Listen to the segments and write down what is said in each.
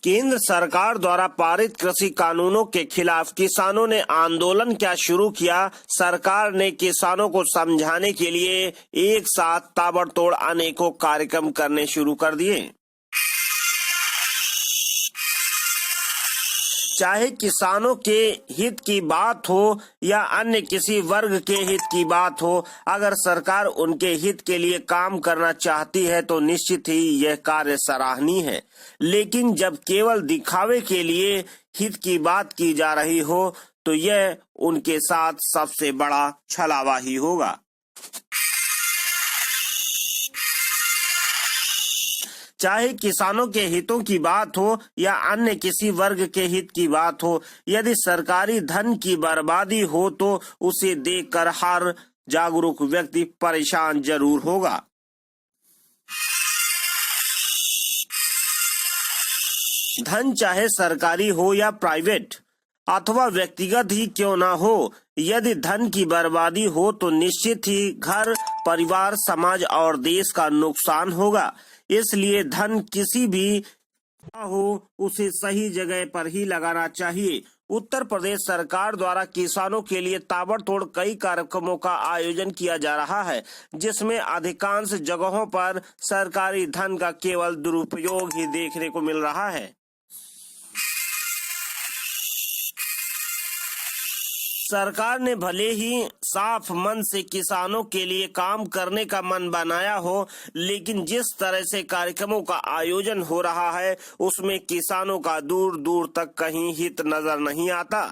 केंद्र सरकार द्वारा पारित कृषि कानूनों के खिलाफ किसानों ने आंदोलन क्या शुरू किया। सरकार ने किसानों को समझाने के लिए एक साथ ताबड़तोड़ अनेकों कार्यक्रम करने शुरू कर दिए। चाहे किसानों के हित की बात हो या अन्य किसी वर्ग के हित की बात हो, अगर सरकार उनके हित के लिए काम करना चाहती है तो निश्चित ही यह कार्य सराहनीय है। लेकिन जब केवल दिखावे के लिए हित की बात की जा रही हो तो यह उनके साथ सबसे बड़ा छलावा ही होगा। चाहे किसानों के हितों की बात हो या अन्य किसी वर्ग के हित की बात हो, यदि सरकारी धन की बर्बादी हो तो उसे देखकर हर जागरूक व्यक्ति परेशान जरूर होगा। धन चाहे सरकारी हो या प्राइवेट अथवा व्यक्तिगत ही क्यों ना हो, यदि धन की बर्बादी हो तो निश्चित ही घर, परिवार, समाज और देश का नुकसान होगा। इसलिए धन किसी भी हो उसे सही जगह पर ही लगाना चाहिए। उत्तर प्रदेश सरकार द्वारा किसानों के लिए ताबड़तोड़ कई कार्यक्रमों का आयोजन किया जा रहा है, जिसमें अधिकांश जगहों पर सरकारी धन का केवल दुरुपयोग ही देखने को मिल रहा है। सरकार ने भले ही साफ मन से किसानों के लिए काम करने का मन बनाया हो, लेकिन जिस तरह से कार्यक्रमों का आयोजन हो रहा है उसमें किसानों का दूर दूर तक कहीं हित नजर नहीं आता।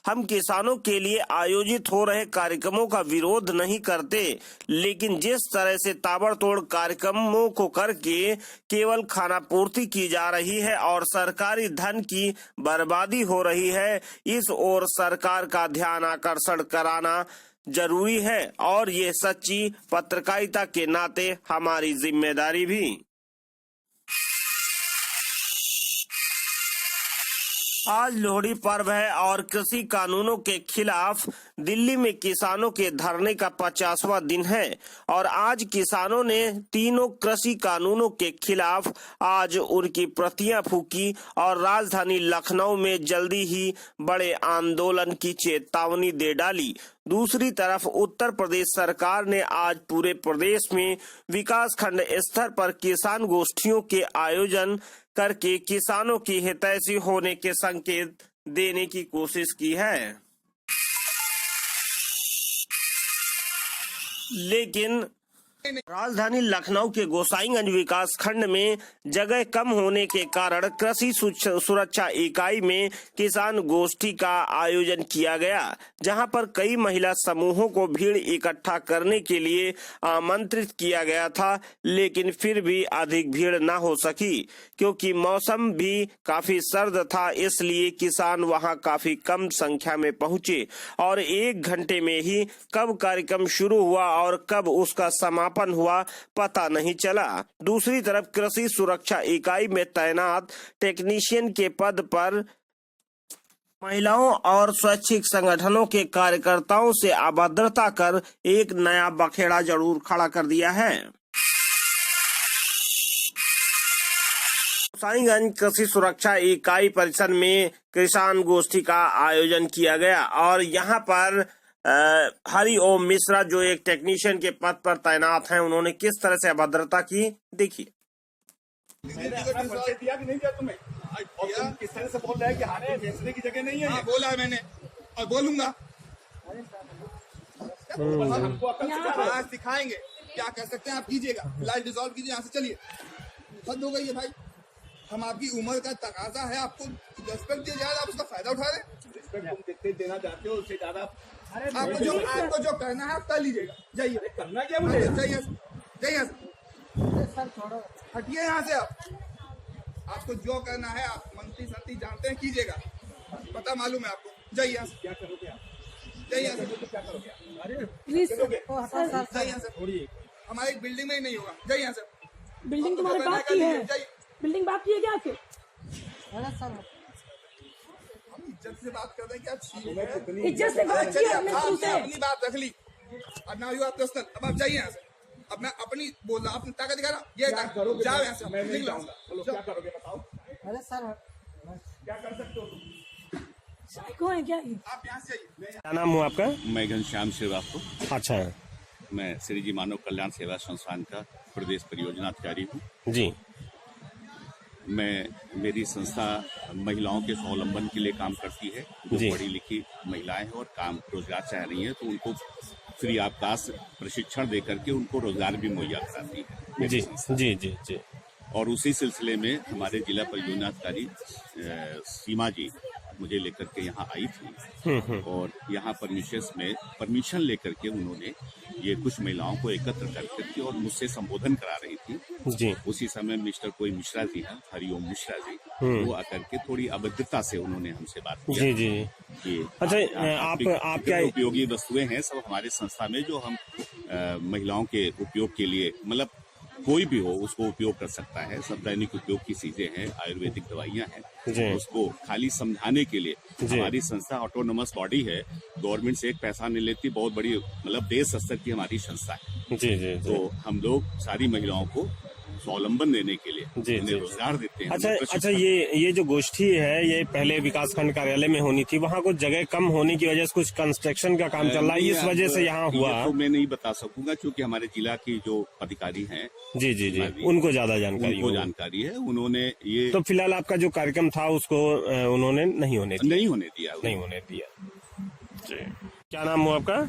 हम किसानों के लिए आयोजित हो रहे कार्यक्रमों का विरोध नहीं करते, लेकिन जिस तरह से ताबड़तोड़ कार्यक्रमों को करके केवल खाना पूर्ति की जा रही है और सरकारी धन की बर्बादी हो रही है, इस ओर सरकार का ध्यान आकर्षण कराना जरूरी है और ये सच्ची पत्रकारिता के नाते हमारी जिम्मेदारी भी। आज लोहड़ी पर्व है और कृषि कानूनों के खिलाफ दिल्ली में किसानों के धरने का 50वां दिन है और आज किसानों ने तीनों कृषि कानूनों के खिलाफ आज उनकी प्रतियां फूकी और राजधानी लखनऊ में जल्दी ही बड़े आंदोलन की चेतावनी दे डाली। दूसरी तरफ उत्तर प्रदेश सरकार ने आज पूरे प्रदेश में विकास खंड स्तर पर किसान गोष्ठियों के आयोजन करके किसानों की हितैषी होने के संकेत देने की कोशिश की है। लेकिन राजधानी लखनऊ के गोसाईगंज विकास खंड में जगह कम होने के कारण कृषि सुरक्षा इकाई में किसान गोष्ठी का आयोजन किया गया, जहां पर कई महिला समूहों को भीड़ इकट्ठा करने के लिए आमंत्रित किया गया था, लेकिन फिर भी अधिक भीड़ न हो सकी क्योंकि मौसम भी काफी सर्द था। इसलिए किसान वहां काफी कम संख्या में पहुंचे और 1 घंटे में ही कब कार्यक्रम शुरू हुआ और कब उसका समापन हुआ पता नहीं चला। दूसरी तरफ कृषि सुरक्षा इकाई में तैनात टेक्नीशियन के पद पर महिलाओं और स्वैच्छिक संगठनों के कार्यकर्ताओं से अभद्रता कर एक नया बखेड़ा जरूर खड़ा कर दिया है। गोसाईगंज कृषि सुरक्षा इकाई परिसर में किसान गोष्ठी का आयोजन किया गया और यहाँ पर हरि ओम मिश्रा जो एक टेक्नीशियन के पद पर तैनात हैं, उन्होंने किस तरह से अभद्रता की देखिए। दिया कि नहीं दिया तुम्हें? और तुम किस तरह से बोल रहे हैं कि हमें बेचने की जगह नहीं है? हाँ, बोला है मैंने और बोलूंगा। हमको अकल सिखाएंगे, क्या कर सकते हैं आप कीजिएगा। फिलहाल डिसॉल्व कीजिए, यहाँ से चलिए। हद हो गई है भाई, हम आपकी उम्र का तकाजा है, आपको रेस्पेक्ट दिया जाए, आप उसका फायदा उठा रहे हैं। रिस्पेक्ट तुम जितने देना चाहते हो उससे ज्यादा आपको जो करना है आप कर लीजिएगा। जाइए, करना क्या मुझे? जाइए जाइए, हटिए यहाँ से। आपको जो करना है आप मंत्री संत्री जानते हैं, कीजिएगा। पता मालूम है आपको। जाइए यहाँ से। क्या करोगे आप? जाइए यहाँ से। क्या करोगे? अरे जाइए यहाँ से। हमारी बिल्डिंग में ही नहीं होगा। जाइए यहाँ से। बिल्डिंग तुम्हारे बाप की है? बिल्डिंग बाप की है क्या आपके? इज्जत से बात कर रहे हैं क्या? ठीक है, इज्जत से बात की आपने तुमसे। अपनी बात रख ली। अब ना यू आर पर्सनल। अब आप जाइए यहाँ से। अब मैं अपनी बोल रहा, अपनी ताकत दिखा रहा। ये जाओ यहाँ से। मैं नहीं जाऊंगा। बोलो क्या करोगे बताओ। अरे सर क्या कर सकते हो तुम? साइको है क्या ये? आप यहाँ से जाइए। क्या नाम हुआ आपका? मैं घनश्याम श्रीवास्तव। अच्छा मैं श्री जी मानव कल्याण सेवा संस्थान का प्रदेश परियोजना अधिकारी हूँ। जी मेरी संस्था महिलाओं के स्वावलंबन के लिए काम करती है। जो जी। पढ़ी लिखी महिलाएं हैं और काम रोजगार चाह रही हैं तो उनको फ्री ऑफ कास्ट प्रशिक्षण दे करके उनको रोजगार भी मुहैया कराती है मेरी जी संस्था। जी जी जी और उसी सिलसिले में हमारे जिला परियोजना अधिकारी सीमा जी मुझे लेकर के यहाँ आई थी और यहाँ परमिशन लेकर के उन्होंने ये कुछ महिलाओं को एकत्र कर करके और मुझसे संबोधन करा रही थी। जी उसी समय मिस्टर कोई मिश्रा जी हैं, हरिओम मिश्रा जी, वो आकर के थोड़ी अभद्रता से उन्होंने हमसे बात की जी जी कि अच्छा आप क्या उपयोगी वस्तुएं हैं सब हमारे संस्था में जो हम महिलाओं के उपयोग के लिए मतलब कोई भी हो उसको उपयोग कर सकता है। सब दैनिक उपयोग की चीजें हैं, आयुर्वेदिक दवाइयां जी। हैं। उसको खाली समझाने के लिए जी। हमारी संस्था ऑटोनोमस बॉडी है, गवर्नमेंट से एक पैसा नहीं लेती, बहुत बड़ी मतलब देश स्तर की हमारी संस्था है। जी जी जी तो हम लोग सारी महिलाओं को स्वावलंबन देने के लिए जी, उन्हें जी। रोजगार देते हैं। अच्छा उन्हें अच्छा प्रशिक्षण ये जो गोष्ठी है ये पहले विकास खंड कार्यालय में होनी थी, वहाँ कुछ जगह कम होने की वजह से कुछ कंस्ट्रक्शन का काम चल रहा है, इस नहीं, वजह अब से यहाँ हुआ। ये तो मैं नहीं बता सकूंगा क्योंकि हमारे जिला की जो अधिकारी हैं जी जी जी उनको ज्यादा जानकारी उनको होगी। जानकारी है। उन्होंने ये तो फिलहाल आपका जो कार्यक्रम था उसको उन्होंने नहीं होने दिया। नहीं होने दिया। नहीं होने दिया जी। क्या नाम हुआ आपका?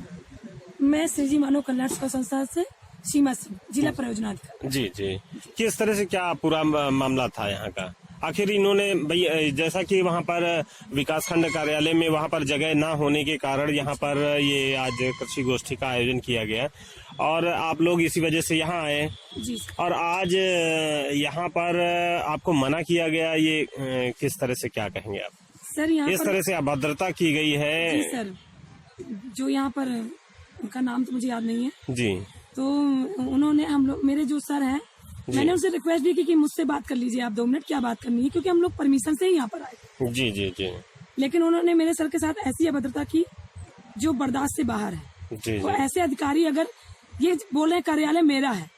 मैं श्री जी मानव कल्याण सेवा संस्थान से सीमा सिंह, जिला परियोजना अधिकारी। जी जी किस तरह से क्या पूरा मामला था यहाँ का? आखिर इन्होंने भाई जैसा कि वहाँ पर विकास खंड कार्यालय में वहाँ पर जगह ना होने के कारण यहाँ पर ये आज कृषि गोष्ठी का आयोजन किया गया और आप लोग इसी वजह से यहाँ आए जी और आज यहाँ पर आपको मना किया गया, ये किस तरह से क्या कहेंगे आप? सर यहाँ इस पर तरह से अभद्रता की गई जी है। सर, जो यहाँ पर उनका नाम तो मुझे याद नहीं है, जी तो उन्होंने हम लोग मेरे जो सर हैं मैंने उनसे रिक्वेस्ट भी की कि मुझसे बात कर लीजिए आप 2 मिनट, क्या बात करनी है, क्योंकि हम लोग परमिशन से ही यहाँ पर आए। जी जी जी लेकिन उन्होंने मेरे सर के साथ ऐसी अभद्रता की जो बर्दाश्त से बाहर है। जी तो जी ऐसे अधिकारी अगर ये बोल रहे कार्यालय मेरा है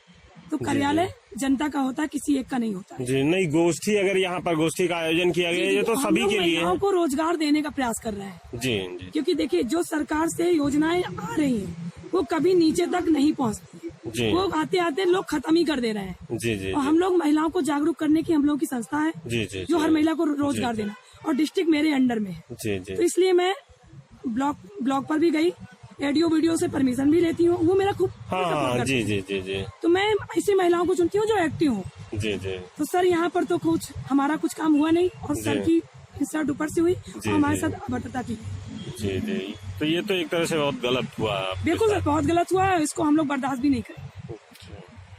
तो कार्यालय जनता का होता है, किसी एक का नहीं होता है। जी नहीं, गोष्ठी अगर यहाँ पर गोष्ठी का आयोजन किया गया ये तो हम सभी लोग के लिए महिलाओं है। को रोजगार देने का प्रयास कर रहे हैं, जी जी क्योंकि देखिए जो सरकार से योजनाएं आ रही हैं वो कभी नीचे तक नहीं पहुँचती, जी वो आते आते लोग खत्म ही कर दे रहे हैं। जी जी और हम लोग महिलाओं को जागरूक करने की हम लोगों की संस्था है जी जी जो हर महिला को रोजगार देना, और डिस्ट्रिक्ट मेरे अंडर में है। जी तो जी इसलिए मैं ब्लॉक पर भी गई, ऑडियो वीडियो से परमिशन भी लेती हूँ, वो मेरा खूब हाँ support हाँ करते जी हैं। जी जी जी तो मैं ऐसी महिलाओं को चुनती हूँ जो एक्टिव हो। जी जी तो सर यहाँ पर तो कुछ हमारा कुछ काम हुआ नहीं और सर जी। की इंसल्ट ऊपर से हुई जी, और हमारे जी। साथ अभद्रता की। जी जी तो ये तो एक तरह से बहुत गलत हुआ आपके बिल्कुल साथ। सर, बहुत गलत हुआ है, इसको हम लोग बर्दाश्त भी नहीं करें।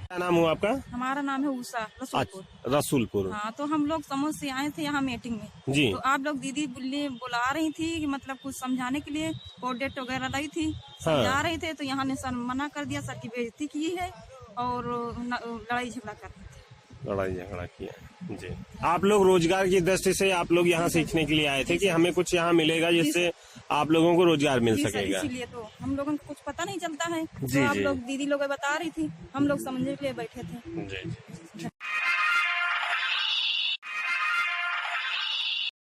क्या नाम हुआ आपका? हमारा नाम है उषा रसूलपुर। अच्छा, रसूलपुर। हाँ, तो हम लोग समूह से आए थे यहाँ मीटिंग में। जी तो आप लोग दीदी बुला रही थी कि मतलब कुछ समझाने के लिए, कोडेट वगैरह लाई थी, समझा रहे थे, तो यहाँ ने सर मना कर दिया, सर की बेइज्जती की है और लड़ाई झगड़ा कर रहे थे। लड़ाई झगड़ा किया जी। आप लोग रोजगार की दृष्टि से आप लोग यहाँ सीखने के लिए आए थे कि हमें कुछ यहाँ मिलेगा जिससे आप लोगों को रोजगार मिल जी सर, सकेगा। इसीलिए तो हम लोगों को कुछ पता नहीं चलता है, जी, तो आप जी। लोग दीदी लोग बता रही थी, हम लोग समझने के लिए बैठे थे। जी